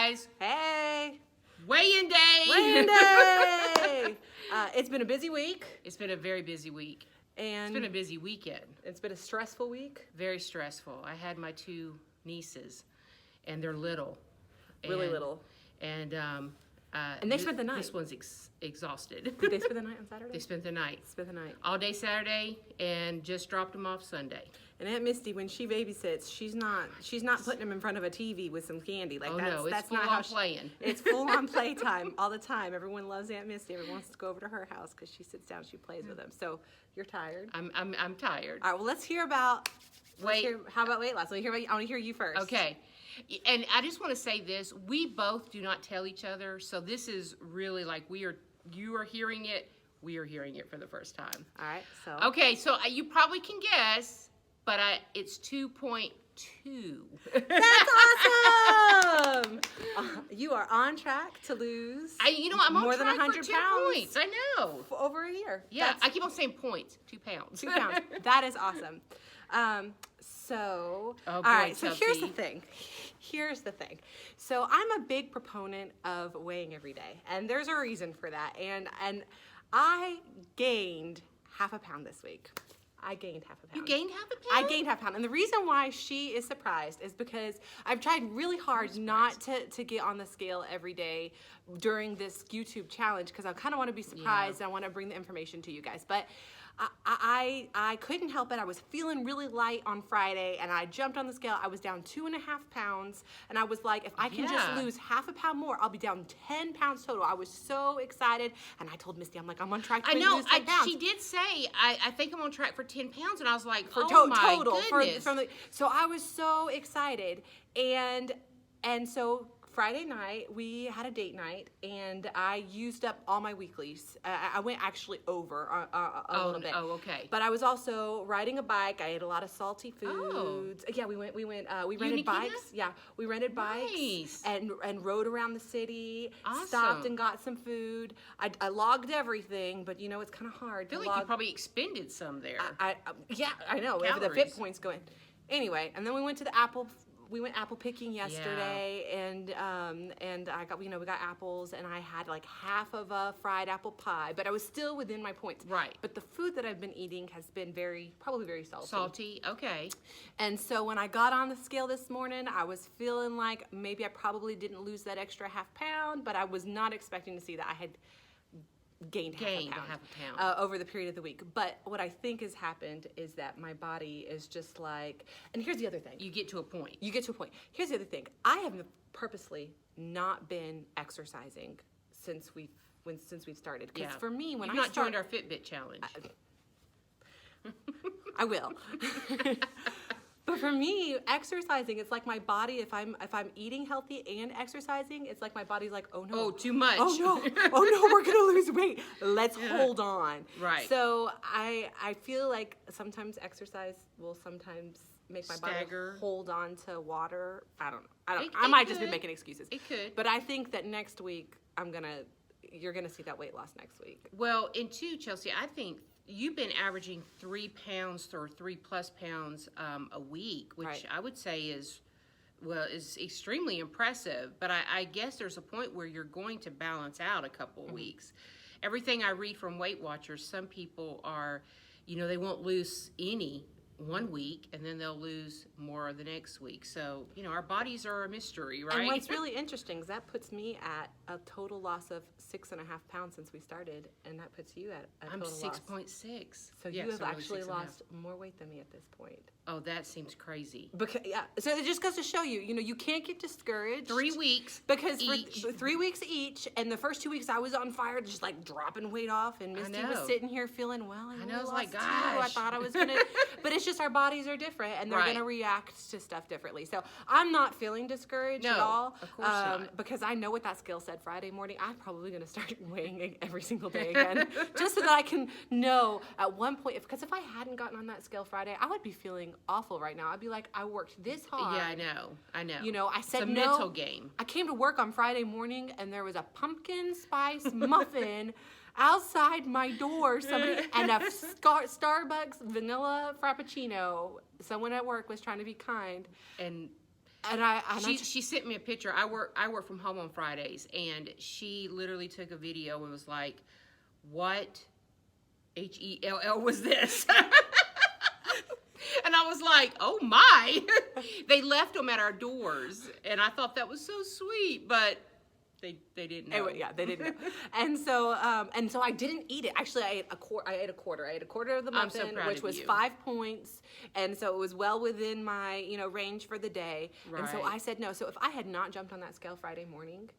guys. Hey. Weigh-in day. Weigh-in day. It's been a busy week. It's been a very busy week. And it's been a busy weekend. It's been a stressful week. Very stressful. I had my 2 nieces, and they're little. Really little. And they spent the night. This one's exhausted. Did they spend the night on Saturday? They spent the night. Spent the night. All day Saturday, and just dropped them off Sunday. And Aunt Misty, when she babysits, she's not putting them in front of a TV with some candy. Like It's not full how on playing. It's full on playtime all the time. Everyone loves Aunt Misty. Everyone wants to go over to her house because she sits down, she plays with them. So you're tired. I'm tired. All right. Well, let's hear about. How about weight loss? I want to hear you first. Okay. And I just want to say this: we both do not tell each other, so this is really like you are hearing it, we are hearing it for the first time. All right. So. Okay, so you probably can guess, but it's 2.2. That's awesome! You are on track to lose. I'm more on than track 100 for 2 pounds. points. I know. For over a year. Yeah, I keep on saying points. 2 pounds. 2 pounds. That is awesome. All right. So here's the thing. So I'm a big proponent of weighing every day, and there's a reason for that. And I gained half a pound this week. I gained half a pound. You gained half a I pound? gained half a pound. And the reason why she is surprised is because I've tried really hard not to get on the scale every day during this YouTube challenge because I kind of want to be surprised. Yeah. And I want to bring the information to you guys. But I couldn't help it. I was feeling really light on Friday, and I jumped on the scale. I was down 2.5 pounds, and I was like, if I can just lose half a pound more, I'll be down 10 pounds total. I was so excited, and I told Misty, I'm like, I'm on track to lose 10 pounds. She did say, I think I'm on track for 10 pounds, and I was like, my goodness. So I was so excited, and so Friday night, we had a date night, and I used up all my weeklies. I went actually over a little bit. Oh, okay. But I was also riding a bike. I ate a lot of salty foods. Yeah, we rented bikes. Yeah, we rented bikes and rode around the city. Awesome. Stopped and got some food. I logged everything, but it's kind of hard. I feel like you probably expended some there. Yeah, I know. Calories. The fit points going. Anyway, and then we went to the apple. We went apple picking yesterday, and I got we got apples, and I had like half of a fried apple pie, but I was still within my points. Right. But the food that I've been eating has been probably very salty. Salty, okay. And so when I got on the scale this morning, I was feeling like maybe I probably didn't lose that extra half pound, but I was not expecting to see that I had gained half a pound over the period of the week. But what I think has happened is that my body is just like, and here's the other thing. You get to a point. Here's the other thing. I have purposely not been exercising since we've started. Because for me, when You've not joined our Fitbit challenge. I will. But for me, exercising, it's like my body, if I'm eating healthy and exercising, it's like my body's like, oh no. Oh, too much. Oh no, we're gonna lose weight. Let's hold on. Right. So I feel like sometimes exercise will sometimes make my body hold on to water. I don't know. I might just be making excuses. It could. But I think that next week you're gonna see that weight loss next week. Well, and two, Chelsea, I think you've been averaging 3 pounds or 3+ pounds a week, which I would say is extremely impressive. But I guess there's a point where you're going to balance out a couple of weeks. Everything I read from Weight Watchers, some people are, they won't lose any one week, and then they'll lose more the next week. So, our bodies are a mystery, right? And what's really interesting is that puts me at a total loss of 6.5 pounds since we started, and that puts you at a total loss. I'm 6.6. So you have actually lost more weight than me at this point. Oh, that seems crazy. So it just goes to show you, you can't get discouraged. 3 weeks because each. For 3 weeks each, and the first 2 weeks I was on fire, just like dropping weight off, and Misty was sitting here feeling, well, I know, like, gosh. I thought I was gonna, but it's just our bodies are different, and they're gonna react to stuff differently. So I'm not feeling discouraged at all. Of course not. Because I know what that scale said Friday morning. I'm probably gonna start weighing every single day again, just so that I can know at one point. Because if I hadn't gotten on that scale Friday, I would be feeling awful right now. I'd be like, I worked this hard. Yeah, I know. I said it's a no. mental game. I came to work on Friday morning, and there was a pumpkin spice muffin outside my door. Somebody and a Starbucks vanilla frappuccino. Someone at work was trying to be kind, and She sent me a picture. I work from home on Fridays, and she literally took a video and was like, "What HELL was this?" And I was like, "Oh my!" They left them at our doors, and I thought that was so sweet, but they didn't know. Yeah, they didn't know. And so I didn't eat it. Actually, I ate a quarter. I ate a quarter of the muffin, which was 5 points, and so it was well within my range for the day. Right. And so I said no. So if I had not jumped on that scale Friday morning,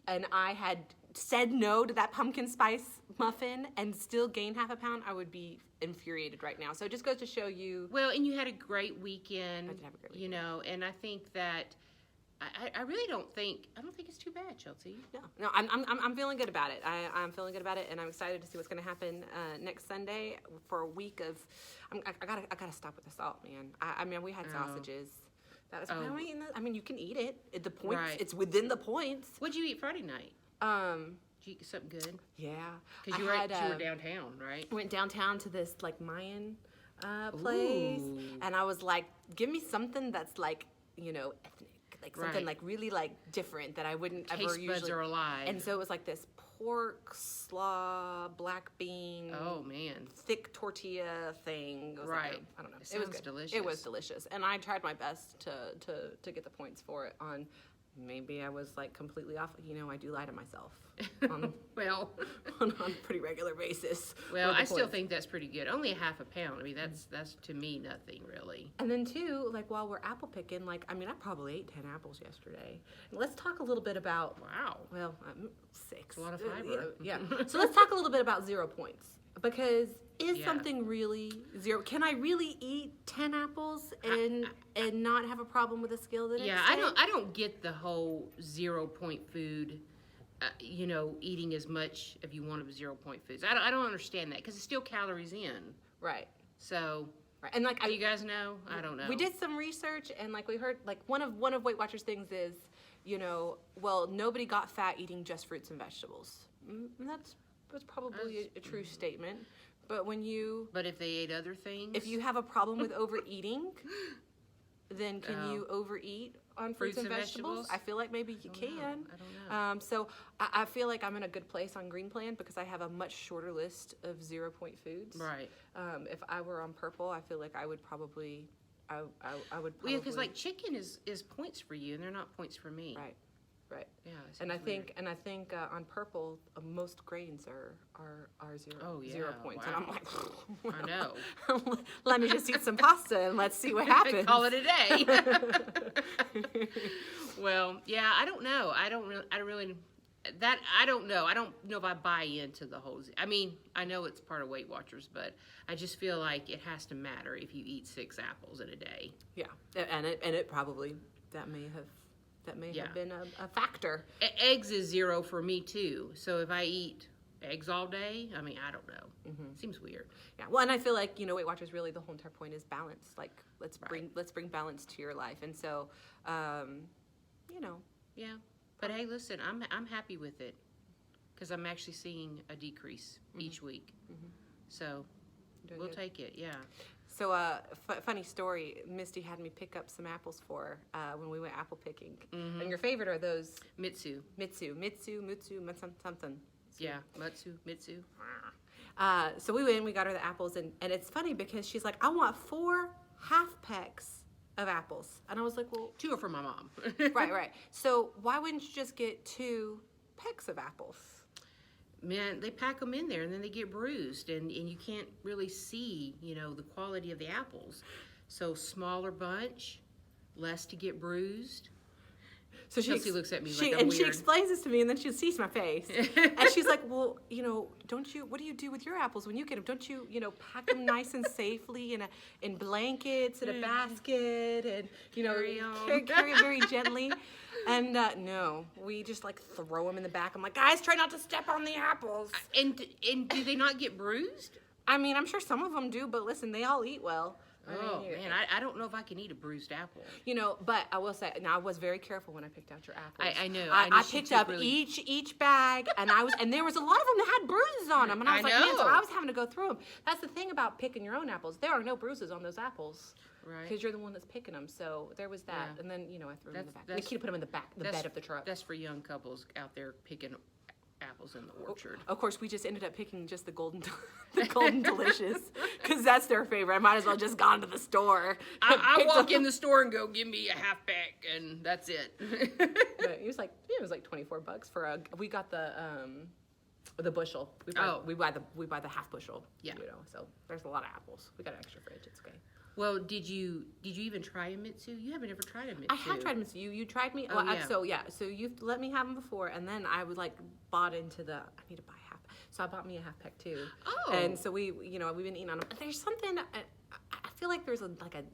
and I had said no to that pumpkin spice muffin and still gained half a pound, I would be infuriated right now. So it just goes to show you. Well, and you had a great weekend. I did have a great weekend. And I think that I really don't think it's too bad, Chelsea. No, I'm feeling good about it. I'm feeling good about it, and I'm excited to see what's going to happen next Sunday for a week of. I gotta stop with the salt, man. I mean, we had sausages. That was I mean, you can eat it. The points. Right. It's within the points. What'd you eat Friday night? Did you eat something good? Yeah, because you were downtown, right? I went downtown to this Mayan place, and I was like, give me something that's like ethnic. Like something like really like different that I wouldn't ever usually. Taste buds are alive. And so it was like this pork slaw, black bean. Oh man. Thick tortilla thing. It was I don't know. It was delicious. It was delicious, and I tried my best to get the points for it. Maybe I was like completely off. I do lie to myself. Well, on a pretty regular basis. Well, I still think that's pretty good. Only a half a pound. I mean, that's to me nothing really. And then too, like while we're apple picking, I probably ate 10 apples yesterday. Let's talk a little bit about. Wow. Well, 6. It's a lot of fiber. Yeah. So let's talk a little bit about 0 points, because something really 0? Can I really eat 10 apples and not have a problem with a scale the next day? I don't get the whole 0 point food. Eating as much if you want of 0 point foods. I don't understand that, because it's still calories in. Right. So. Right. And do you guys know? I don't know. We did some research, and we heard one of Weight Watchers things is, nobody got fat eating just fruits and vegetables. And that's probably a true statement. But But if they ate other things? If you have a problem with overeating, then can you overeat on fruits and vegetables? I feel like maybe you can. I don't know. So I feel like I'm in a good place on Green Plan, because I have a much shorter list of 0 point foods. Right. If I were on Purple, I feel like I would probably. I would probably. Yeah, because chicken is points for you, and they're not points for me. Right. Yeah, and I think on Purple most grains are 0. Oh, yeah. 0 points, wow. and I'm like, well, I know. Let me just eat some pasta and let's see what happens. Call it a day. Well, yeah, I don't know. I don't know. I don't know if I buy into the whole. I mean, I know it's part of Weight Watchers, but I just feel like it has to matter if you eat 6 apples in a day. Yeah, and it probably that may have been a factor. Eggs is 0 for me too. So if I eat eggs all day, I mean, I don't know. Mm-hmm. Seems weird. Yeah. Well, and I feel like Weight Watchers really the whole entire point is balance. Like let's bring balance to your life, and so Yeah. But hey, listen, I'm happy with it, because I'm actually seeing a decrease each week. Mm-hmm. So we'll take it. Yeah. So, funny story. Misty had me pick up some apples for her when we went apple picking. Mm-hmm. And your favorite are those Mitsu, something. Yeah, Mitsu. So we went and we got her the apples, and it's funny because she's like, I want 4 half pecks of apples, and I was like, well, 2 are for my mom. right. So why wouldn't you just get 2 pecks of apples? Man, they pack them in there, and then they get bruised, and you can't really see, the quality of the apples. So smaller bunch, less to get bruised. So Chelsea looks at me like I'm weird. She explains this to me, and then she sees my face, and she's like, "Well, what do you do with your apples when you get them? Don't you, pack them nice and safely in blankets in a basket, and carry them very gently?" And no, we just throw them in the back. I'm like, guys, try not to step on the apples. And do they not get bruised? I mean, I'm sure some of them do, but listen, they all eat well. Man, I don't know if I can eat a bruised apple. But I will say, now I was very careful when I picked out your apples. I know. I picked up each bag, and there was a lot of them that had bruises on them, and I was like, man, so I was having to go through them. That's the thing about picking your own apples. There are no bruises on those apples. because you're the one that's picking them. So there was that, and then I threw them in the back. Nikita put them in the bed of the truck. That's for young couples out there picking apples in the orchard. Of course, we just ended up picking just the golden delicious, because that's their favorite. I might as well just gone to the store. I walk in the store and go, give me a half pack, and that's it. But it was like $24 for we got the bushel. We buy the half bushel. Yeah. So there's a lot of apples. We got an extra fridge. It's okay. Well, did you even try a Mitsu? You haven't ever tried a Mitsu. I have tried Mitsu. You tried me. Oh, yeah. So you've let me have them before, and then I was bought into I need to buy half. So I bought me a half pack too. Oh. And so we've been eating on them. There's something. I feel like there's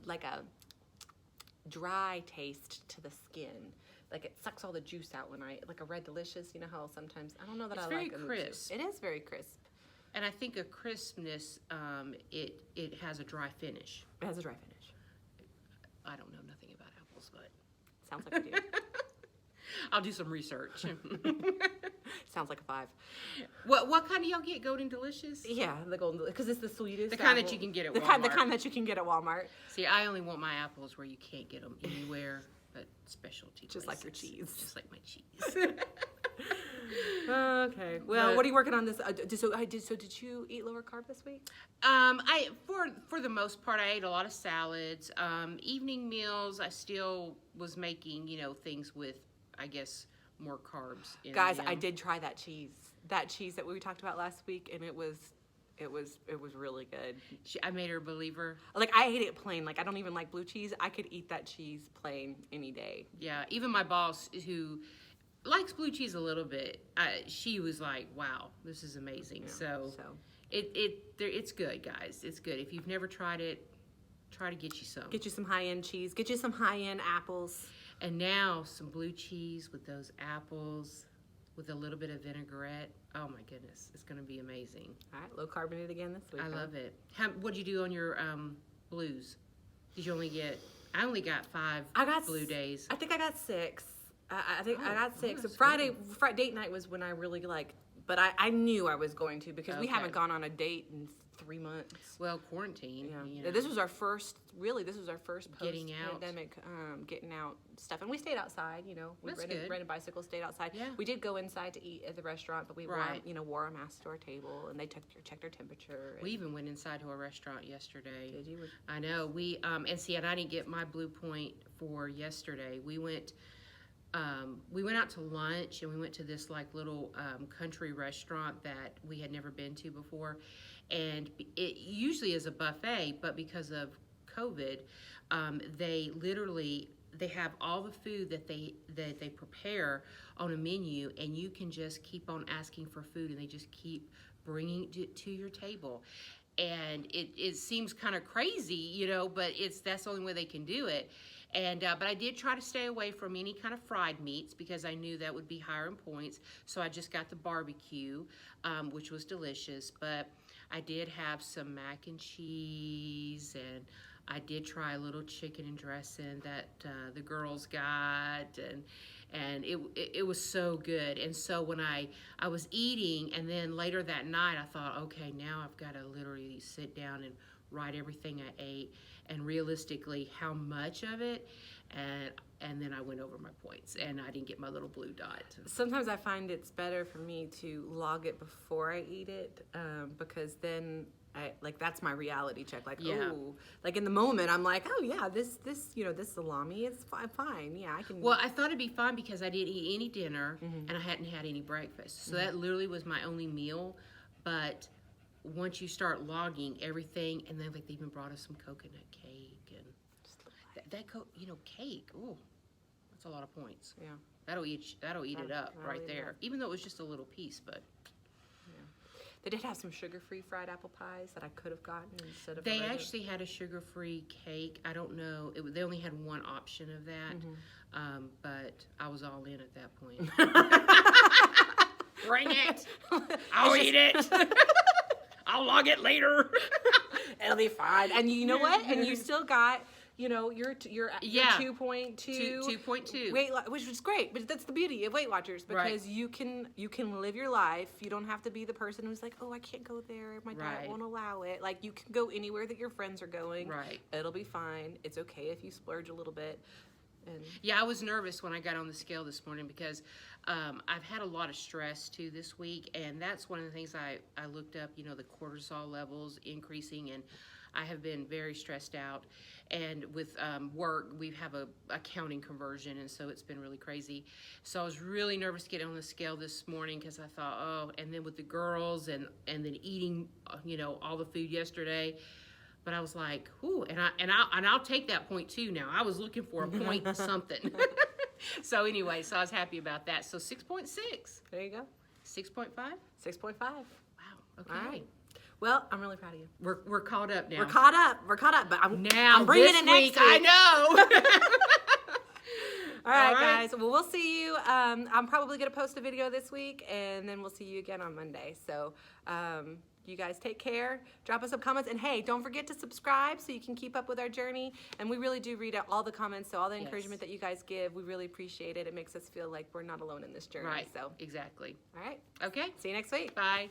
like a dry taste to the skin. Like it sucks all the juice out when like a Red Delicious. You know how sometimes I don't know that it's I very like them. crisp. It is very crisp. And I think a crispness, it has a dry finish. It has a dry finish. I don't know nothing about apples, but sounds like you do. I'll do some research. Sounds like a 5. What kind do y'all get? Golden Delicious? Yeah, the golden, because it's the sweetest. The kind that you can get at Walmart. The kind that you can get at Walmart. See, I only want my apples where you can't get them anywhere but specialty Just places. like your cheese. Just like my cheese. Okay. Well, what are you working on this? So did you eat lower carb this week? For the most part, I ate a lot of salads. Evening meals, I still was making, things with, I guess, more carbs. Guys, I did try that cheese. That cheese that we talked about last week, and it was really good. I made her a believer. Like, I ate it plain. Like, I don't even like blue cheese. I could eat that cheese plain any day. Yeah, even my boss, who likes blue cheese a little bit, she was like, wow, this is amazing. Yeah, so it's good, guys. It's good. If you've never tried it, try to get you some. Get you some high-end cheese. Get you some high-end apples. And now some blue cheese with those apples with a little bit of vinaigrette. Oh my goodness, it's going to be amazing. All right, low carbonate again this week. I love it. What'd you do on your blues? Did you only get? I only got 5 blue days. I think I got 6. I got 6. That's Friday date night was when I really but I knew I was going to, because we haven't gone on a date in 3 months. Well, quarantine. Yeah. This was our first Getting out. post-pandemic getting out stuff. And we stayed outside, We rented bicycles, stayed outside. Yeah. We did go inside to eat at the restaurant, but we wore a mask to our table, and they checked our temperature. We even went inside to a restaurant yesterday. Did you? I know. And I didn't get my blue point for yesterday. We went out to lunch, and we went to this little country restaurant that we had never been to before, and it usually is a buffet, but because of COVID, they have all the food that they prepare on a menu, and you can just keep on asking for food, and they just keep bringing it to your table. And it seems kind of crazy, but that's the only way they can do it. And but I did try to stay away from any kind of fried meats, because I knew that would be higher in points. So I just got the barbecue, which was delicious. But I did have some mac and cheese, and I did try a little chicken and dressing that the girls got, and it was so good. And so when I was eating, and then later that night, I thought, okay, now I've got to literally sit down and write everything I ate, and realistically how much of it, and then I went over my points, and I didn't get my little blue dot. Sometimes I find it's better for me to log it before I eat it, because then that's my reality check. Oh, in the moment I'm like, oh yeah, this salami is fine. Yeah, I can. Well, I thought it'd be fine because I didn't eat any dinner, and I hadn't had any breakfast, so that literally was my only meal. But once you start logging everything, and then they even brought us some coconut cake, and cake. Ooh, that's a lot of points. Yeah, that'll eat it up right there. Even though it was just a little piece, but yeah, they did have some sugar-free fried apple pies that I could have gotten instead of. They actually had a sugar-free cake. I don't know. They only had one option of that, but I was all in at that point. Bring it! I'll eat it. I'll log it later. It'll be fine. And you know what? And you still got you're 2.2. 2.2. Which is great, but that's the beauty of Weight Watchers, because you can live your life. You don't have to be the person who's like, oh, I can't go there. My diet won't allow it. Like, you can go anywhere that your friends are going. Right. It'll be fine. It's okay if you splurge a little bit. Yeah, I was nervous when I got on the scale this morning because I've had a lot of stress too this week, and that's one of the things I looked up, the cortisol levels increasing, and I have been very stressed out. And with work, we have a accounting conversion, and so it's been really crazy. So I was really nervous to get on the scale this morning because I thought, oh, and then with the girls and then eating, all the food yesterday. But I was like, ooh, and I'll take that 0.2 now. I was looking for a point something. So anyway, so I was happy about that. So 6.6. There you go. 6.5? 6.5. Wow. Okay. All right. Well, I'm really proud of you. We're caught up now. We're caught up. But I'm bringing it next week. I know. All right, guys. Well, we'll see you. I'm probably going to post a video this week, and then we'll see you again on Monday. So you guys take care. Drop us some comments. And, hey, don't forget to subscribe so you can keep up with our journey. And we really do read out all the comments, so all the encouragement that you guys give, we really appreciate it. It makes us feel like we're not alone in this journey. Right. So exactly. All right. Okay. See you next week. Bye.